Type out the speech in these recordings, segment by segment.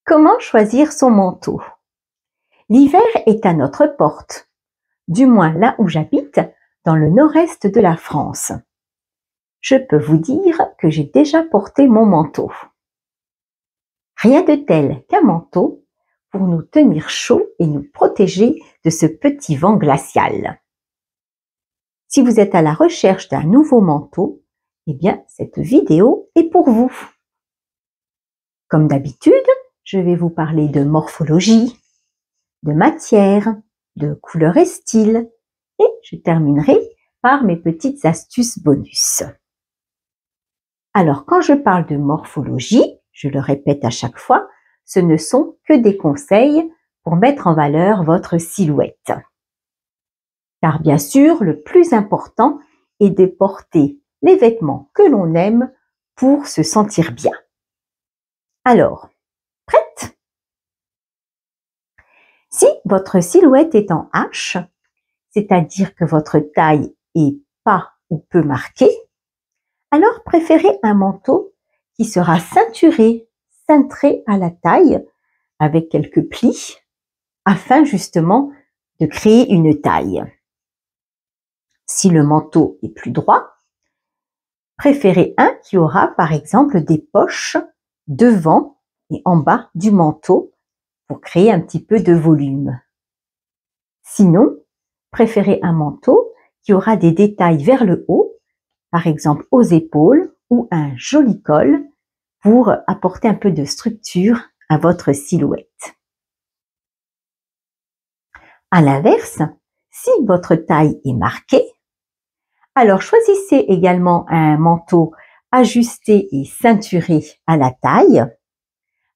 Comment choisir son manteau? L'hiver est à notre porte, du moins là où j'habite, dans le nord-est de la France. Je peux vous dire que j'ai déjà porté mon manteau. Rien de tel qu'un manteau pour nous tenir chaud et nous protéger de ce petit vent glacial. Si vous êtes à la recherche d'un nouveau manteau, eh bien, cette vidéo est pour vous. Comme d'habitude, je vais vous parler de morphologie, de matière, de couleur et style, et je terminerai par mes petites astuces bonus. Alors, quand je parle de morphologie, je le répète à chaque fois, ce ne sont que des conseils pour mettre en valeur votre silhouette. Car bien sûr, le plus important est de porter les vêtements que l'on aime pour se sentir bien. Alors, prête? Si votre silhouette est en H, c'est-à-dire que votre taille est pas ou peu marquée, alors préférez un manteau qui sera ceinturé, cintré à la taille avec quelques plis afin justement de créer une taille. Si le manteau est plus droit, préférez un qui aura par exemple des poches devant et en bas du manteau pour créer un petit peu de volume. Sinon, préférez un manteau qui aura des détails vers le haut, par exemple aux épaules, ou un joli col pour apporter un peu de structure à votre silhouette. À l'inverse, si votre taille est marquée, alors choisissez également un manteau ajusté et ceinturé à la taille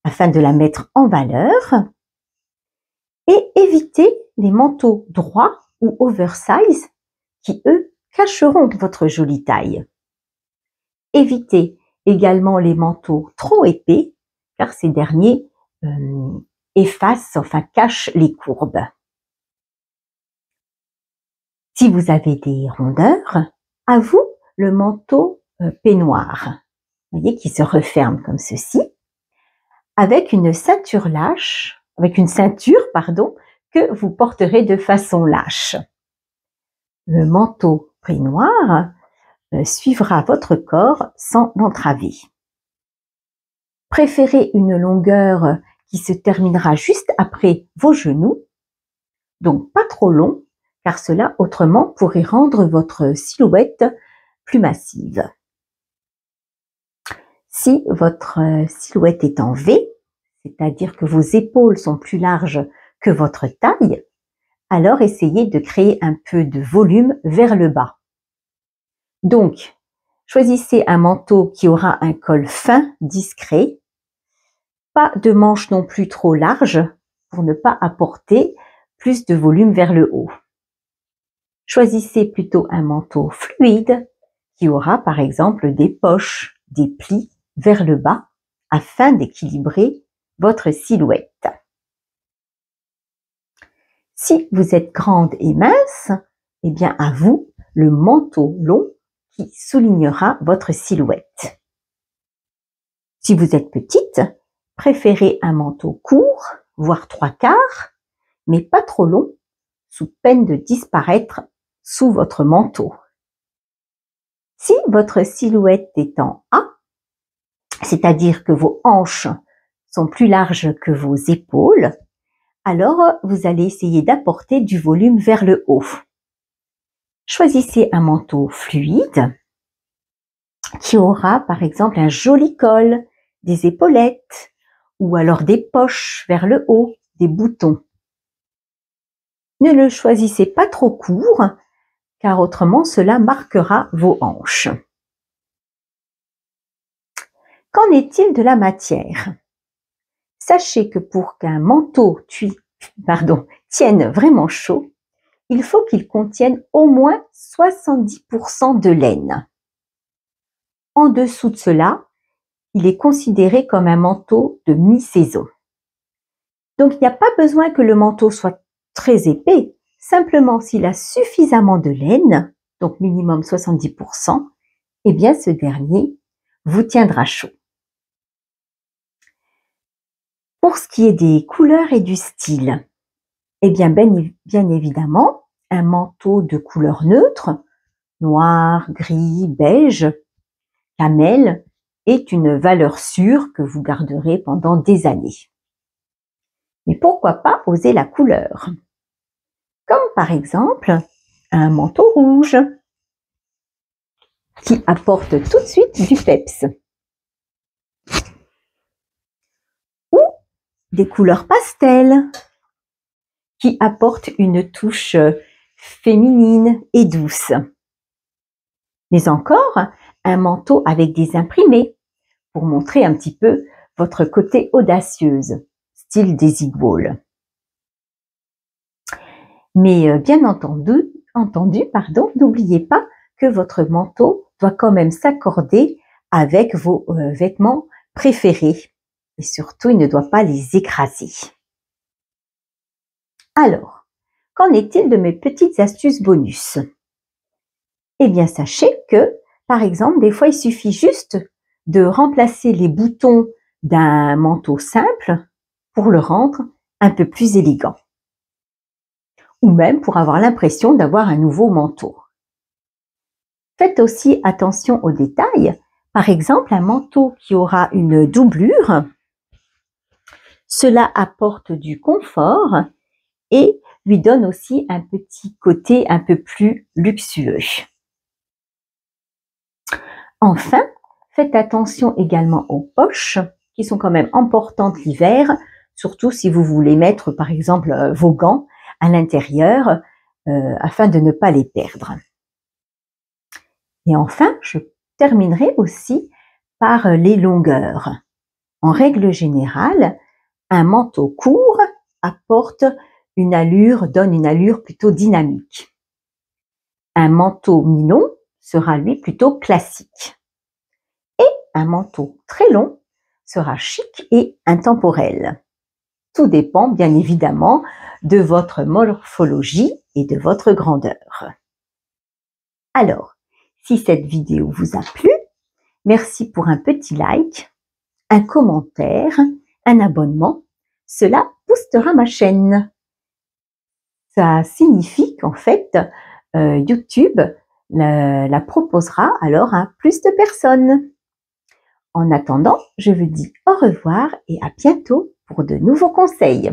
afin de la mettre en valeur et évitez les manteaux droits ou oversize qui, eux, cacheront votre jolie taille. Évitez également les manteaux trop épais car ces derniers cachent les courbes. Si vous avez des rondeurs, à vous le manteau peignoir, vous voyez, qui se referme comme ceci, avec une ceinture que vous porterez de façon lâche. Le manteau peignoir suivra votre corps sans l'entraver. Préférez une longueur qui se terminera juste après vos genoux, donc pas trop long, car cela autrement pourrait rendre votre silhouette plus massive. Si votre silhouette est en V, c'est-à-dire que vos épaules sont plus larges que votre taille, alors essayez de créer un peu de volume vers le bas. Donc, choisissez un manteau qui aura un col fin, discret, pas de manches non plus trop larges pour ne pas apporter plus de volume vers le haut. Choisissez plutôt un manteau fluide qui aura par exemple des poches, des plis vers le bas afin d'équilibrer votre silhouette. Si vous êtes grande et mince, eh bien à vous le manteau long qui soulignera votre silhouette. Si vous êtes petite, préférez un manteau court, voire 3/4, mais pas trop long, sous peine de disparaître sous votre manteau. Si votre silhouette est en A, c'est-à-dire que vos hanches sont plus larges que vos épaules, alors vous allez essayer d'apporter du volume vers le haut. Choisissez un manteau fluide qui aura par exemple un joli col, des épaulettes ou alors des poches vers le haut, des boutons. Ne le choisissez pas trop court car autrement cela marquera vos hanches. Qu'en est-il de la matière? Sachez que pour qu'un manteau tienne vraiment chaud, il faut qu'il contienne au moins 70% de laine. En dessous de cela, il est considéré comme un manteau de mi-saison. Donc, il n'y a pas besoin que le manteau soit très épais. Simplement, s'il a suffisamment de laine, donc minimum 70%, eh bien, ce dernier vous tiendra chaud. Pour ce qui est des couleurs et du style, eh bien évidemment, un manteau de couleur neutre, noir, gris, beige, camel, est une valeur sûre que vous garderez pendant des années. Mais pourquoi pas oser la couleur? Comme par exemple un manteau rouge qui apporte tout de suite du peps. Ou des couleurs pastel qui apportent une touche féminine et douce. Mais encore, un manteau avec des imprimés pour montrer un petit peu votre côté audacieuse, style Daisy Wall. Mais bien entendu, n'oubliez pas que votre manteau doit quand même s'accorder avec vos vêtements préférés. Et surtout, il ne doit pas les écraser. Alors, qu'en est-il de mes petites astuces bonus? Eh bien, sachez que, par exemple, des fois, il suffit juste de remplacer les boutons d'un manteau simple pour le rendre un peu plus élégant. Ou même pour avoir l'impression d'avoir un nouveau manteau. Faites aussi attention aux détails. Par exemple, un manteau qui aura une doublure, cela apporte du confort et lui donne aussi un petit côté un peu plus luxueux. Enfin, faites attention également aux poches qui sont quand même importantes l'hiver, surtout si vous voulez mettre par exemple vos gants à l'intérieur afin de ne pas les perdre. Et enfin, je terminerai aussi par les longueurs. En règle générale, un manteau court donne une allure plutôt dynamique. Un manteau mi-long sera lui plutôt classique. Et un manteau très long sera chic et intemporel. Tout dépend bien évidemment de votre morphologie et de votre grandeur. Alors, si cette vidéo vous a plu, merci pour un petit like, un commentaire, un abonnement. Cela boostera ma chaîne. Ça signifie qu'en fait, YouTube la proposera alors à plus de personnes. En attendant, je vous dis au revoir et à bientôt pour de nouveaux conseils.